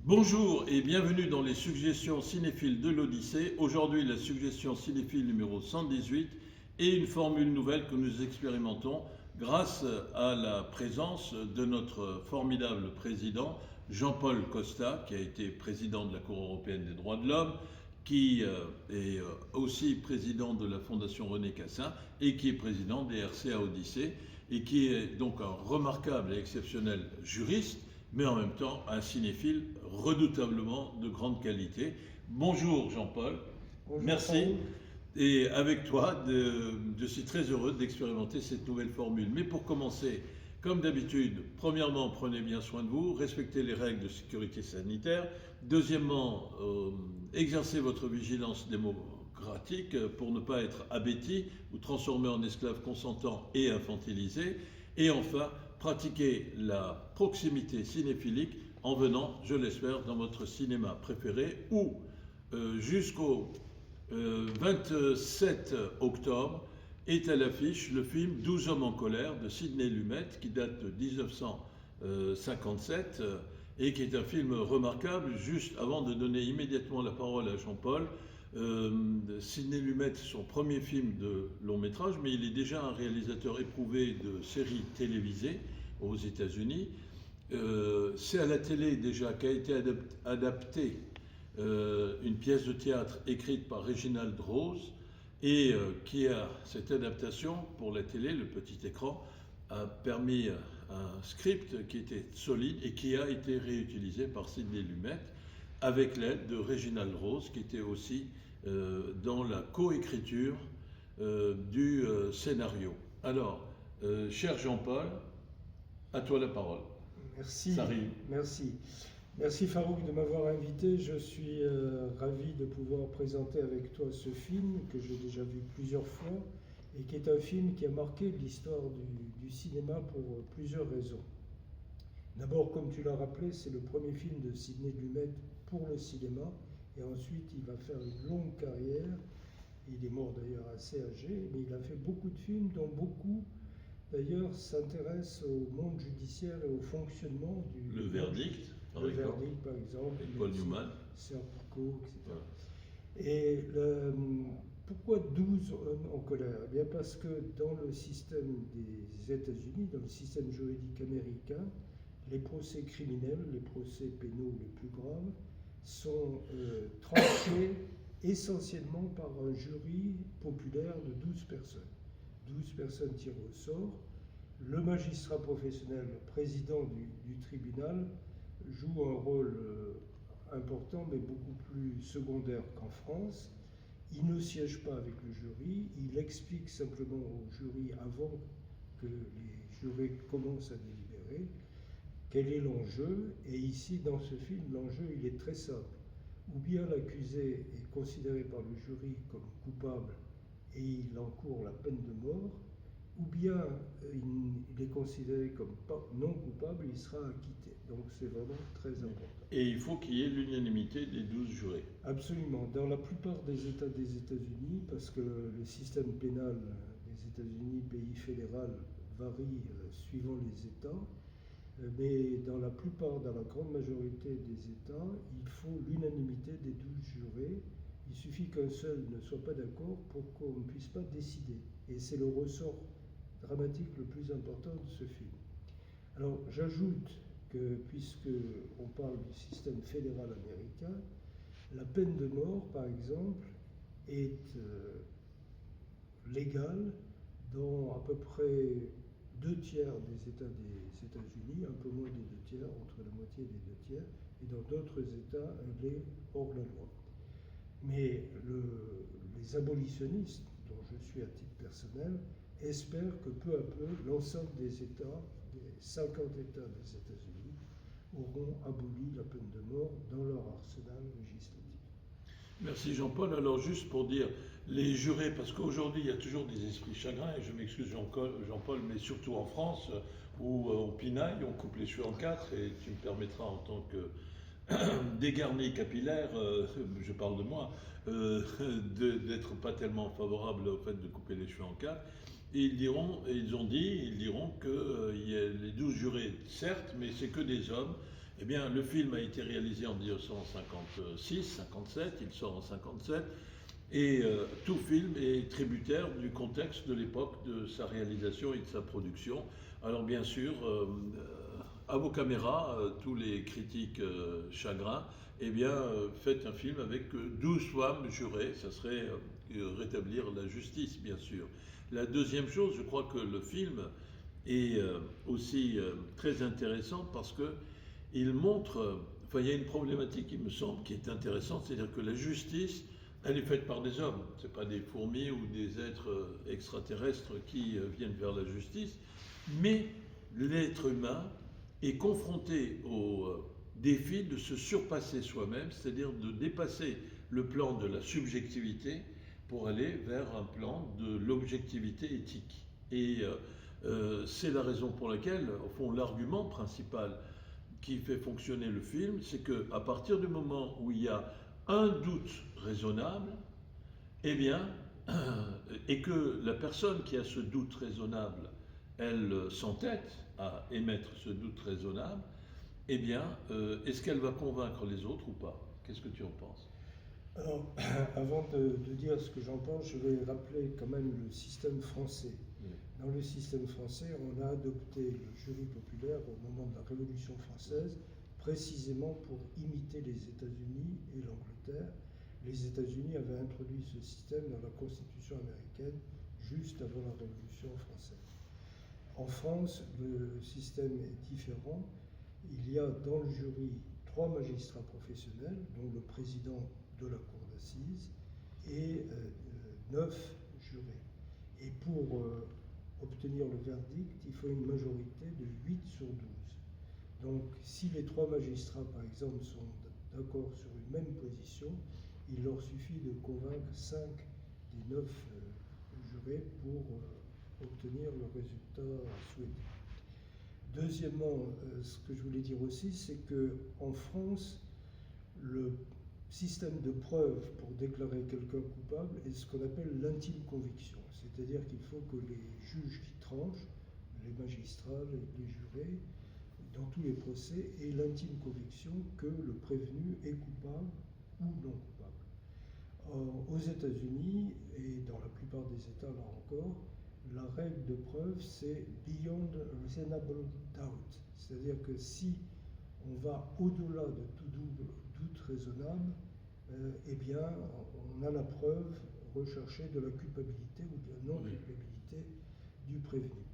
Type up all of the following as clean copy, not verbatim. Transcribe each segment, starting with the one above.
Bonjour et bienvenue dans les suggestions cinéphiles de l'Odyssée. Aujourd'hui, la suggestion cinéphile numéro 118 et une formule nouvelle que nous expérimentons grâce à la présence de notre formidable président Jean-Paul Costa, qui a été président de la Cour européenne des droits de l'homme, qui est aussi président de la Fondation René Cassin et qui est président des RCA Odyssée et qui est donc un remarquable et exceptionnel juriste, mais en même temps un cinéphile redoutablement de grande qualité. Bonjour Jean-Paul, Bonjour merci. Paul. Et avec toi, je suis très heureux d'expérimenter cette nouvelle formule. Mais pour commencer, comme d'habitude, premièrement, prenez bien soin de vous, respectez les règles de sécurité sanitaire. Deuxièmement, exercez votre vigilance démocratique pour ne pas être abéti ou transformé en esclave consentant et infantilisé. Et enfin, pratiquez la proximité cinéphilique en venant, je l'espère, dans votre cinéma préféré où jusqu'au 27 octobre est à l'affiche le film 12 hommes en colère de Sidney Lumet qui date de 1957 et qui est un film remarquable. Juste avant de donner immédiatement la parole à Jean-Paul, Sidney Lumet, c'est son premier film de long métrage, mais il est déjà un réalisateur éprouvé de séries télévisées aux États-Unis. C'est à la télé déjà qu'a été adaptée une pièce de théâtre écrite par Reginald Rose et cette adaptation pour la télé, le petit écran, a permis un script qui était solide et qui a été réutilisé par Sidney Lumet avec l'aide de Reginald Rose qui était aussi dans la coécriture du scénario. Alors, cher Jean-Paul, à toi la parole. Merci. Ça arrive. Merci. Merci Farouk de m'avoir invité. Je suis ravi de pouvoir présenter avec toi ce film que j'ai déjà vu plusieurs fois et qui est un film qui a marqué l'histoire du cinéma pour plusieurs raisons. D'abord, comme tu l'as rappelé, c'est le premier film de Sidney Lumet pour le cinéma et ensuite il va faire une longue carrière. Il est mort d'ailleurs assez âgé, mais il a fait beaucoup de films dont beaucoup d'ailleurs s'intéresse au monde judiciaire et au fonctionnement du... Le Verdict, par exemple, avec Paul Newman. Sœur Picot, etc. Et pourquoi 12 hommes en colère? Eh bien parce que dans le système des États-Unis, dans le système juridique américain, les procès criminels, les procès pénaux les plus graves, sont tranchés essentiellement par un jury populaire de 12 personnes. 12 personnes tirées au sort. Le magistrat professionnel, président du tribunal, joue un rôle important, mais beaucoup plus secondaire qu'en France. Il ne siège pas avec le jury, il explique simplement au jury avant que les jurés commencent à délibérer quel est l'enjeu. Et ici, dans ce film, l'enjeu il est très simple. Ou bien l'accusé est considéré par le jury comme coupable et il encourt la peine de mort, ou bien il est considéré comme non coupable, il sera acquitté. Donc c'est vraiment très important. Et il faut qu'il y ait l'unanimité des 12 jurés. Absolument. Dans la plupart des États des États-Unis, parce que le système pénal des États-Unis, pays fédéral, varie suivant les États, mais dans la grande majorité des États, il faut l'unanimité des 12 jurés. Il suffit qu'un seul ne soit pas d'accord pour qu'on ne puisse pas décider. Et c'est le ressort dramatique le plus important de ce film. Alors j'ajoute que, puisqu'on parle du système fédéral américain, la peine de mort, par exemple, est légale dans à peu près 2 tiers des États des États-Unis, un peu moins des 2 tiers, entre la moitié des 2 tiers, et dans d'autres États, elle est hors la loi. Mais les abolitionnistes, dont je suis à titre personnel, espèrent que peu à peu, l'ensemble des États, des 50 États des États-Unis, auront aboli la peine de mort dans leur arsenal législatif. Merci Jean-Paul. Alors juste pour dire, les jurés, parce qu'aujourd'hui il y a toujours des esprits chagrins, et je m'excuse Jean-Paul, mais surtout en France, où on pinaille, on coupe les cheveux en 4, et tu me permettras en tant que dégarni capillaire, je parle de moi, d'être pas tellement favorable au fait de couper les cheveux en 4. Et ils diront que y a les 12 jurés, certes, mais c'est que des hommes, Eh bien, le film a été réalisé en 1956-57, il sort en 57, et tout film est tributaire du contexte de l'époque de sa réalisation et de sa production. Alors bien sûr, à vos caméras, tous les critiques chagrins, eh bien, faites un film avec 12 femmes jurées, ça serait rétablir la justice, bien sûr. La deuxième chose, je crois que le film est aussi très intéressant parce que il montre, enfin il y a une problématique il me semble qui est intéressante, c'est-à-dire que la justice, elle est faite par des hommes, ce n'est pas des fourmis ou des êtres extraterrestres qui viennent vers la justice, mais l'être humain est confronté au défi de se surpasser soi-même, c'est-à-dire de dépasser le plan de la subjectivité pour aller vers un plan de l'objectivité éthique. Et c'est la raison pour laquelle, au fond, l'argument principal qui fait fonctionner le film, c'est qu'à partir du moment où il y a un doute raisonnable, eh bien, et que la personne qui a ce doute raisonnable, elle s'entête à émettre ce doute raisonnable, eh bien, est-ce qu'elle va convaincre les autres ou pas? Qu'est-ce que tu en penses? Alors, avant de dire ce que j'en pense, je vais rappeler quand même le système français. Dans le système français, on a adopté le jury populaire au moment de la Révolution française, précisément pour imiter les États-Unis et l'Angleterre. Les États-Unis avaient introduit ce système dans la Constitution américaine juste avant la Révolution française. En France, le système est différent. Il y a dans le jury 3 magistrats professionnels, dont le président de la cour d'assises, et 9 jurés. Et pour obtenir le verdict, il faut une majorité de 8 sur 12. Donc, si les 3 magistrats, par exemple, sont d'accord sur une même position, il leur suffit de convaincre 5 des 9 jurés pour obtenir le résultat souhaité. Deuxièmement, ce que je voulais dire aussi, c'est qu'en France, le système de preuve pour déclarer quelqu'un coupable est ce qu'on appelle l'intime conviction. C'est-à-dire qu'il faut que les juges qui tranchent, les magistrats, les jurés, dans tous les procès, aient l'intime conviction que le prévenu est coupable ou non coupable. Aux États-Unis, et dans la plupart des États là encore, la règle de preuve, c'est beyond reasonable doubt. C'est-à-dire que si on va au-delà de tout doute raisonnable, eh bien, on a la preuve recherchée de la culpabilité ou de la non-culpabilité du prévenu.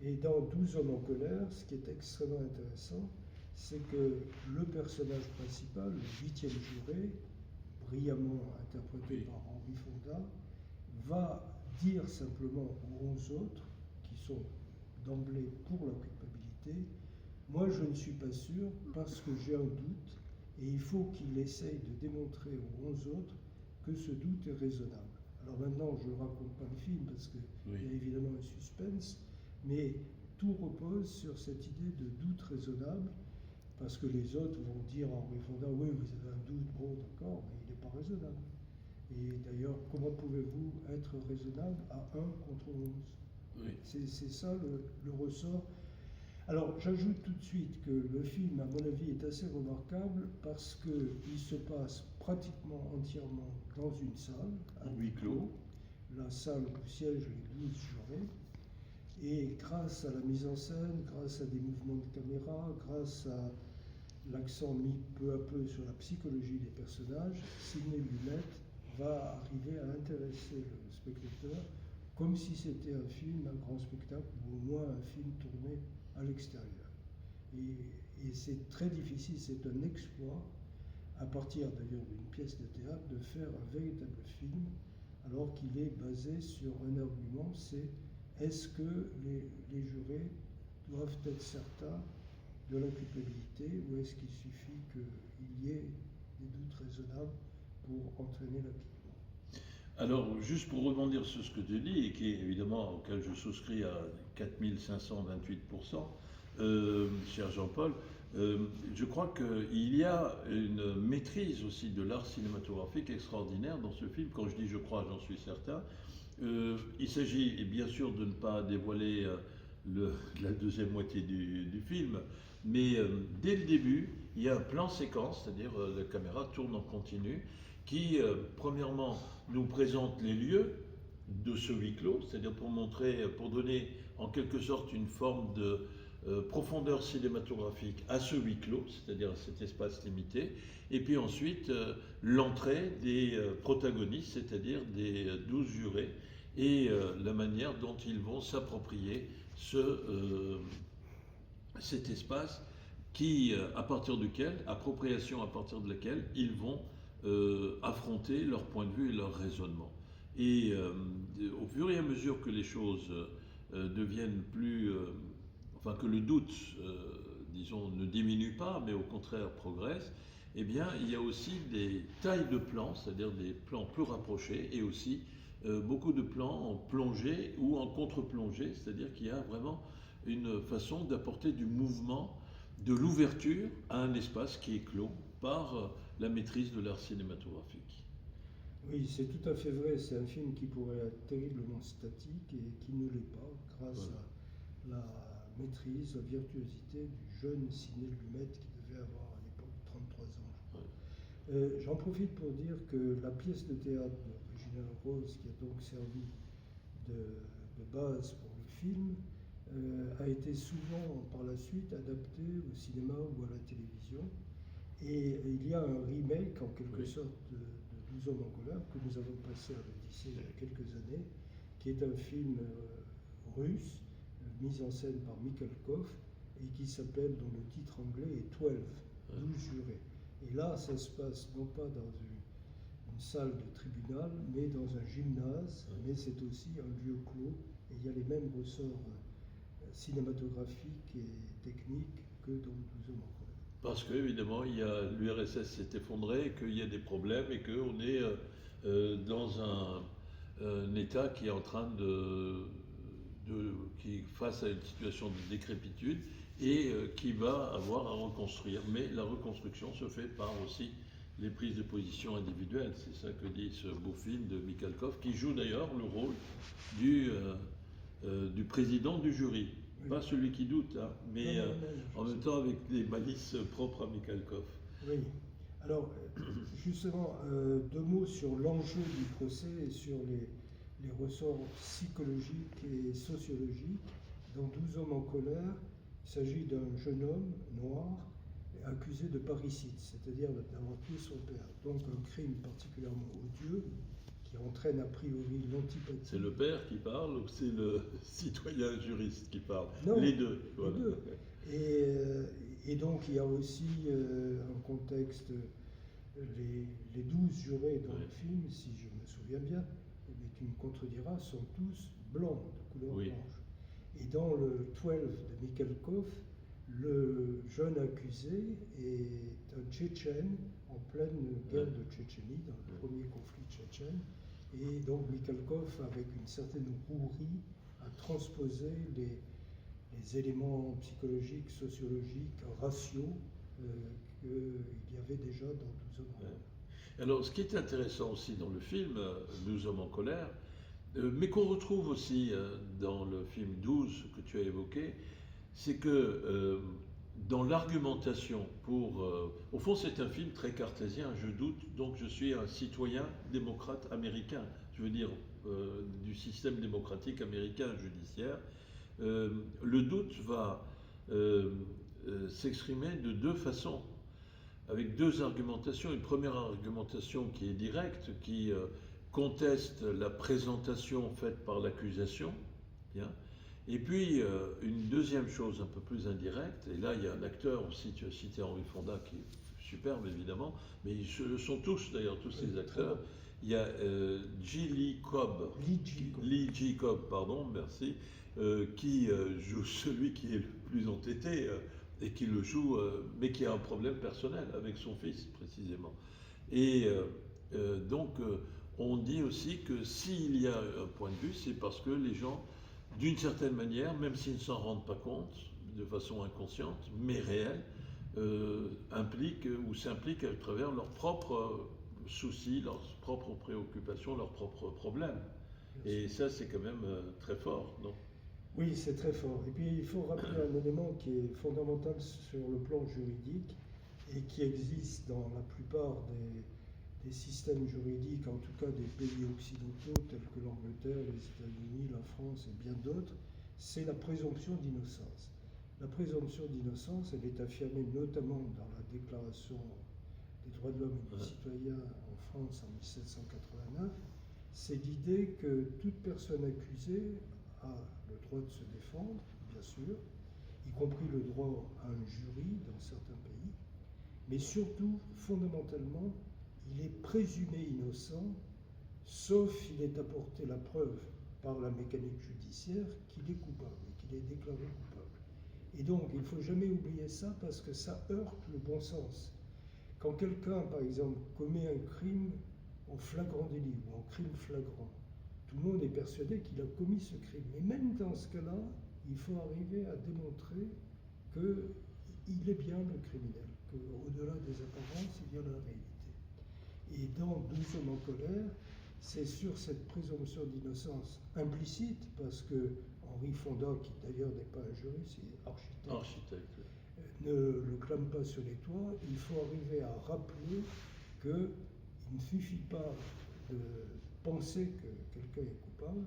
Et dans 12 hommes en colère, ce qui est extrêmement intéressant, c'est que le personnage principal, le 8e juré, brillamment interprété par Henry Fonda, va dire simplement aux 11 autres, qui sont d'emblée pour la culpabilité, moi je ne suis pas sûr parce que j'ai un doute, et il faut qu'il essaye de démontrer aux 11 autres que ce doute est raisonnable. Alors maintenant, je ne raconte pas le film parce qu'il y a évidemment un suspense, mais tout repose sur cette idée de doute raisonnable, parce que les autres vont dire à Henry Fonda, oui, vous avez un doute, bon d'accord, mais il n'est pas raisonnable. Et d'ailleurs, comment pouvez-vous être raisonnable à 1 contre 11 ? C'est ça le ressort. Alors, j'ajoute tout de suite que le film, à mon avis, est assez remarquable parce qu'il se passe pratiquement entièrement dans une salle, à huis clos, la salle où siègent les 12 jurés. Et grâce à la mise en scène, grâce à des mouvements de caméra, grâce à l'accent mis peu à peu sur la psychologie des personnages, Sidney Lumet va arriver à intéresser le spectateur comme si c'était un film, un grand spectacle, ou au moins un film tourné à l'extérieur. Et c'est très difficile, c'est un exploit, à partir d'ailleurs d'une pièce de théâtre, de faire un véritable film, alors qu'il est basé sur un argument, c'est est-ce que les jurés doivent être certains de la culpabilité, ou est-ce qu'il suffit qu'il y ait des doutes raisonnables pour entraîner l'acquittement? Alors, juste pour rebondir sur ce que tu dis, et qui est évidemment auquel je souscris à 4528%, cher Jean-Paul, je crois qu'il y a une maîtrise aussi de l'art cinématographique extraordinaire dans ce film. Quand je dis je crois, j'en suis certain. Il s'agit bien sûr de ne pas dévoiler la deuxième moitié du film, Mais dès le début, il y a un plan séquence, c'est-à-dire la caméra tourne en continu, qui, premièrement, nous présente les lieux de ce huis clos, c'est-à-dire pour montrer, pour donner en quelque sorte une forme de profondeur cinématographique à ce huis clos, c'est-à-dire à cet espace limité, et puis ensuite l'entrée des protagonistes, c'est-à-dire des 12 jurés, et la manière dont ils vont s'approprier cet espace qui, à partir duquel, appropriation à partir de laquelle ils vont affronter leur point de vue et leur raisonnement. Et au fur et à mesure que les choses deviennent plus, enfin que le doute, disons, ne diminue pas, mais au contraire progresse, eh bien, il y a aussi des tailles de plans, c'est-à-dire des plans plus rapprochés, et aussi beaucoup de plans en plongée ou en contre-plongée, c'est-à-dire qu'il y a vraiment une façon d'apporter du mouvement, de l'ouverture à un espace qui est clos par la maîtrise de l'art cinématographique. Oui, c'est tout à fait vrai. C'est un film qui pourrait être terriblement statique et qui ne l'est pas grâce à la maîtrise, la virtuosité du jeune Sidney Lumet qui devait avoir à l'époque 33 ans. J'en profite pour dire que la pièce de théâtre de Reginald Rose, qui a donc servi de base pour le film, a été souvent par la suite adaptée au cinéma ou à la télévision. Et il y a un remake en quelque sorte de 12 hommes en colère que nous avons passé à l'Odyssée il y a quelques années, qui est un film russe, mis en scène par Mikhalkov, et qui s'appelle, dont le titre anglais est 12, 12 jurés. Et là, ça se passe non pas dans une salle de tribunal, mais dans un gymnase, mais c'est aussi un lieu clos, et il y a les mêmes ressorts cinématographiques et techniques que dans 12 hommes en colère. Parce que évidemment, l'URSS s'est effondré, qu'il y a des problèmes et qu'on est dans un État qui est en train qui est face à une situation de décrépitude et qui va avoir à reconstruire. Mais la reconstruction se fait par aussi les prises de position individuelles. C'est ça que dit ce beau film de Mikhalkov, qui joue d'ailleurs le rôle du président du jury. Pas celui qui doute, hein, mais en même temps avec les malices propres à Mikhalkov. Oui. Alors, justement, deux mots sur l'enjeu du procès et sur les ressorts psychologiques et sociologiques. Dans 12 hommes en colère, il s'agit d'un jeune homme noir accusé de parricide, c'est-à-dire d'avoir tué son père. Donc un crime particulièrement odieux qui entraîne a priori l'antipathie. C'est le père qui parle ou c'est le citoyen juriste qui parle? Non, les deux. Voilà. Les deux. Et donc il y a aussi un contexte, les 12 jurés dans le film, si je me souviens bien, mais tu me contrediras, sont tous blancs, de couleur blanche. Et dans le 12 de Mikhalkov, le jeune accusé est un Tchétchène en pleine guerre de Tchétchénie, dans le premier conflit tchétchène. Et donc Mikhalkov, avec une certaine rouerie, a transposé les éléments psychologiques, sociologiques, raciaux qu'il y avait déjà dans 12 hommes en colère. Alors, ce qui est intéressant aussi dans le film 12 hommes en colère, mais qu'on retrouve aussi dans le film 12 que tu as évoqué, c'est que dans l'argumentation au fond, c'est un film très cartésien, je doute, donc je suis un citoyen démocrate américain, je veux dire, du système démocratique américain judiciaire. Le doute va s'exprimer de deux façons, avec deux argumentations. Une première argumentation qui est directe, qui conteste la présentation faite par l'accusation, bien. Et puis, une deuxième chose un peu plus indirecte, et là, il y a un acteur aussi, tu as cité Henry Fonda, qui est superbe, évidemment, mais ils le sont tous, d'ailleurs, tous ces acteurs. Il y a Lee J. Cobb, pardon, merci, qui joue celui qui est le plus entêté, et qui le joue, mais qui a un problème personnel avec son fils, précisément. Et donc, on dit aussi que s'il y a un point de vue, c'est parce que les gens, d'une certaine manière, même s'ils ne s'en rendent pas compte, de façon inconsciente, mais réelle, impliquent ou s'impliquent à travers leurs propres soucis, leurs propres préoccupations, leurs propres problèmes. Et ça, c'est quand même très fort, non? Oui, c'est très fort. Et puis il faut rappeler un élément qui est fondamental sur le plan juridique et qui existe dans la plupart des systèmes juridiques, en tout cas des pays occidentaux tels que l'Angleterre, les États-Unis, la France et bien d'autres, c'est la présomption d'innocence. La présomption d'innocence, elle est affirmée notamment dans la Déclaration des droits de l'homme et du citoyen en France en 1789. C'est l'idée que toute personne accusée a le droit de se défendre, bien sûr, y compris le droit à un jury dans certains pays, mais surtout, fondamentalement, il est présumé innocent, sauf s'il est apporté la preuve par la mécanique judiciaire qu'il est coupable et qu'il est déclaré coupable. Et donc, il ne faut jamais oublier ça parce que ça heurte le bon sens. Quand quelqu'un, par exemple, commet un crime en flagrant délit ou en crime flagrant, tout le monde est persuadé qu'il a commis ce crime. Mais même dans ce cas-là, il faut arriver à démontrer qu'il est bien le criminel, qu'au-delà des apparences, il y a la réalité. Et dans 12 hommes en colère, c'est sur cette présomption d'innocence implicite, parce que Henri Fonda, qui d'ailleurs n'est pas un juriste, il est architecte, ne le clame pas sur les toits. Il faut arriver à rappeler qu'il ne suffit pas de penser que quelqu'un est coupable,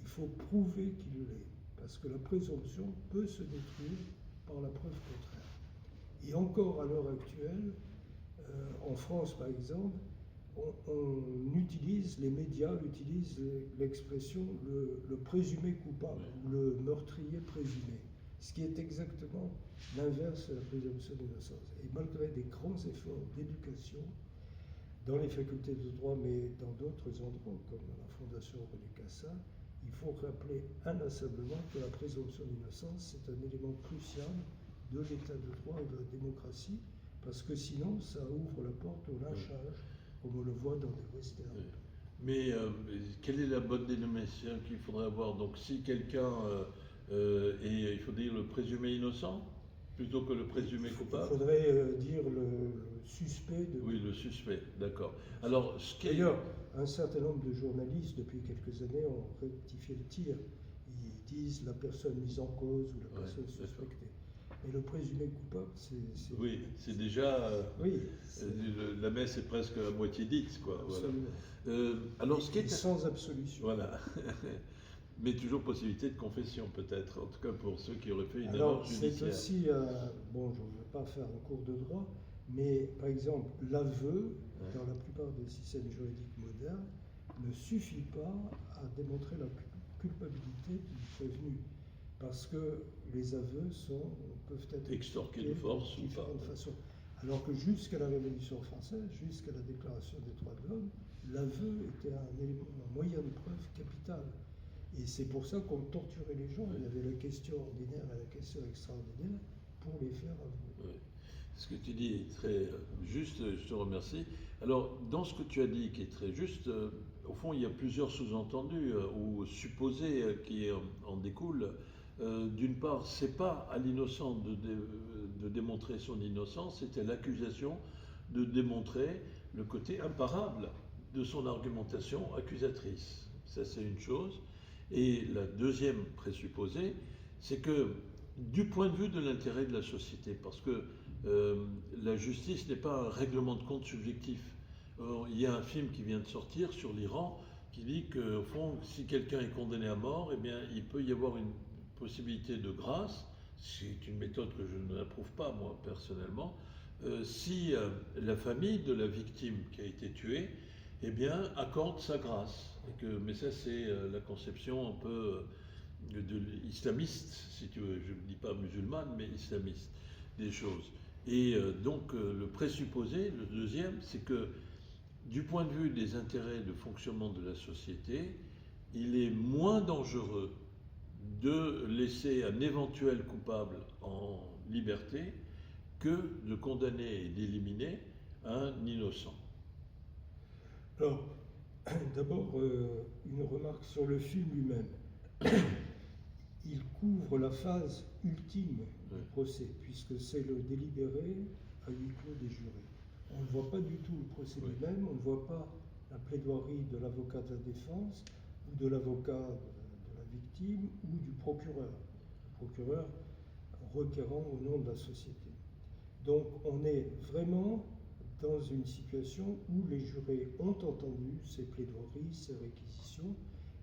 il faut prouver qu'il l'est, parce que la présomption peut se détruire par la preuve contraire. Et encore à l'heure actuelle, en France par exemple, les médias utilisent l'expression le présumé coupable, ou le meurtrier présumé, ce qui est exactement l'inverse de la présomption d'innocence. Et malgré des grands efforts d'éducation, dans les facultés de droit, mais dans d'autres endroits, comme la Fondation René Cassin, il faut rappeler inlassablement que la présomption d'innocence, c'est un élément crucial de l'état de droit et de la démocratie, parce que sinon, ça ouvre la porte au lynchage, comme on le voit dans des westerns. Oui. Mais quelle est la bonne dénomination qu'il faudrait avoir? Donc si quelqu'un est, il faut dire, le présumé innocent, plutôt que le présumé coupable? Il faudrait dire le suspect. Oui, le suspect, d'accord. Alors, D'ailleurs, un certain nombre de journalistes, depuis quelques années, ont rectifié le tir. Ils disent la personne mise en cause ou la personne suspectée. Mais le présumé coupable, c'est... Oui, c'est déjà... oui, la messe est presque à moitié dite, quoi. Absolument. Voilà. Alors, ce qui est... sans absolution. Voilà. Mais toujours possibilité de confession, peut-être, en tout cas pour ceux qui auraient fait une erreur judiciaire. C'est aussi, bon, je ne vais pas faire un cours de droit, mais par exemple, l'aveu, dans la plupart des systèmes juridiques modernes, ne suffit pas à démontrer la culpabilité du prévenu, parce que les aveux peuvent être extorqués de force de différentes façons. Alors que jusqu'à la Révolution française, jusqu'à la Déclaration des droits de l'homme, l'aveu était un moyen de preuve capital. Et c'est pour ça qu'on torturait les gens. Il y avait la question ordinaire et la question extraordinaire pour les faire avouer. Oui. Ce que tu dis est très juste, je te remercie. Alors, dans ce que tu as dit qui est très juste, au fond, il y a plusieurs sous-entendus ou supposés qui en découlent. D'une part, c'est pas à l'innocent de démontrer son innocence, c'était l'accusation de démontrer le côté imparable de son argumentation accusatrice. Ça, c'est une chose. Et la deuxième présupposée, c'est que du point de vue de l'intérêt de la société, parce que la justice n'est pas un règlement de compte subjectif. Il y a un film qui vient de sortir sur l'Iran qui dit qu'au fond, si quelqu'un est condamné à mort, eh bien, il peut y avoir une possibilité de grâce. C'est une méthode que je n'approuve pas, moi, personnellement. Si la famille de la victime qui a été tuée, eh bien, accorde sa grâce. Mais ça, c'est la conception un peu islamiste, si tu veux. Je ne dis pas musulmane, mais islamiste des choses. Et donc, le présupposé, le deuxième, c'est que du point de vue des intérêts de fonctionnement de la société, il est moins dangereux de laisser un éventuel coupable en liberté que de condamner et d'éliminer un innocent. Alors, d'abord, une remarque sur le film lui-même. Il couvre la phase ultime du procès, puisque c'est le délibéré à huis clos des jurés. On ne voit pas du tout le procès lui-même, on ne voit pas la plaidoirie de l'avocat de la défense ou de l'avocat de la victime. victime ou du procureur. Le procureur requérant au nom de la société. Donc on est vraiment dans une situation où les jurés ont entendu ces plaidoiries, ces réquisitions,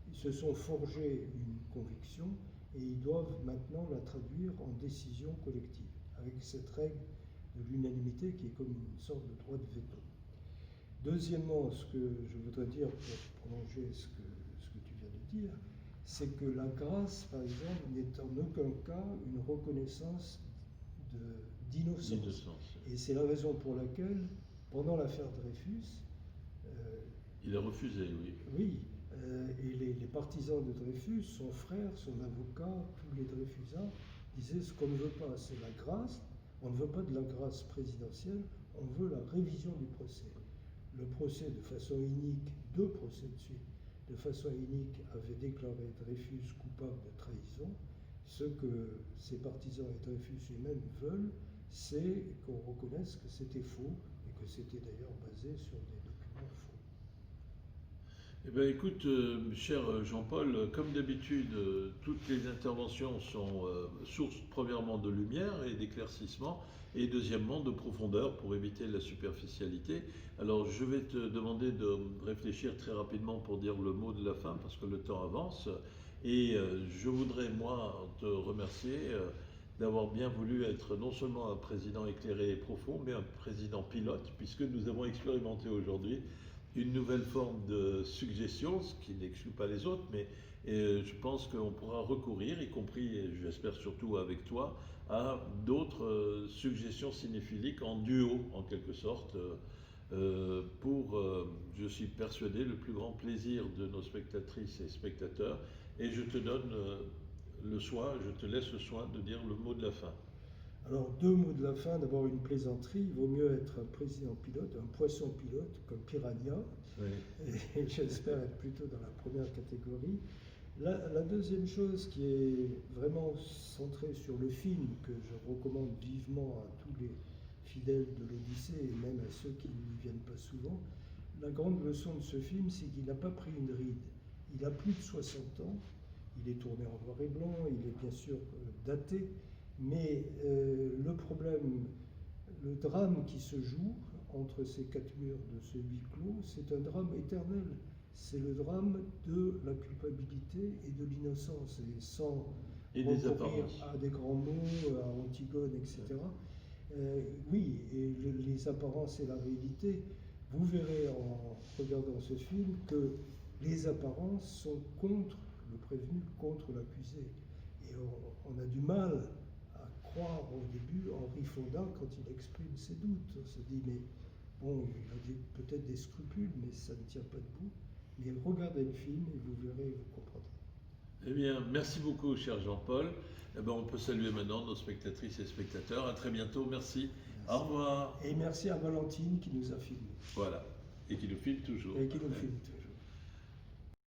ils se sont forgés une conviction et ils doivent maintenant la traduire en décision collective, avec cette règle de l'unanimité qui est comme une sorte de droit de veto. Deuxièmement, ce que je voudrais dire pour prolonger ce que tu viens de dire, c'est que la grâce, par exemple, n'est en aucun cas une reconnaissance d'innocence. Et c'est la raison pour laquelle, pendant l'affaire Dreyfus, il a refusé, oui. Oui, et les partisans de Dreyfus, son frère, son avocat, tous les Dreyfusards, disaient ce qu'on ne veut pas, c'est la grâce. On ne veut pas de la grâce présidentielle, on veut la révision du procès. Le procès, de façon inique, 2 procès de suite, de façon inique, avait déclaré Dreyfus coupable de trahison. Ce que ses partisans et Dreyfus lui-même veulent, c'est qu'on reconnaisse que c'était faux et que c'était d'ailleurs basé sur des documents faux. Eh bien, écoute, cher Jean-Paul, comme d'habitude, toutes les interventions sont source premièrement de lumière et d'éclaircissement, et deuxièmement de profondeur pour éviter la superficialité. Alors, je vais te demander de réfléchir très rapidement pour dire le mot de la fin, parce que le temps avance. Et je voudrais, moi, te remercier d'avoir bien voulu être non seulement un président éclairé et profond, mais un président pilote, puisque nous avons expérimenté aujourd'hui une nouvelle forme de suggestion, ce qui n'exclut pas les autres, mais je pense qu'on pourra recourir, y compris, et j'espère surtout avec toi, à d'autres suggestions cinéphiliques en duo, en quelque sorte, pour, je suis persuadé, le plus grand plaisir de nos spectatrices et spectateurs. Et je te donne le soin, je te laisse le soin de dire le mot de la fin. Alors, 2 mots de la fin. D'abord, une plaisanterie. Il vaut mieux être un président pilote, un poisson pilote, comme Piranha. Oui. Et j'espère être plutôt dans la première catégorie. La deuxième chose qui est vraiment centrée sur le film, que je recommande vivement à tous les fidèles de l'Odyssée et même à ceux qui n'y viennent pas souvent, la grande leçon de ce film, c'est qu'il n'a pas pris une ride. Il a plus de 60 ans, il est tourné en noir et blanc, il est bien sûr daté, mais le problème, le drame qui se joue entre ces 4 murs de ce huis clos, c'est un drame éternel. C'est le drame de la culpabilité et de l'innocence, et sans recourir à des grands mots, à Antigone, etc. Oui, et les apparences et la réalité. Vous verrez en regardant ce film que les apparences sont contre le prévenu, contre l'accusé. Et on a du mal à croire au début Henri Fonda quand il exprime ses doutes. On se dit, mais bon, il a peut-être des scrupules, mais ça ne tient pas debout. Mais regardez le film et vous verrez, vous comprendrez. Eh bien, merci beaucoup, cher Jean-Paul. Eh bien, on peut saluer maintenant nos spectatrices et spectateurs. À très bientôt. Merci. Au revoir. Et merci à Valentine qui nous a filmé. Voilà. Et qui nous filme toujours. Et qui nous filme toujours.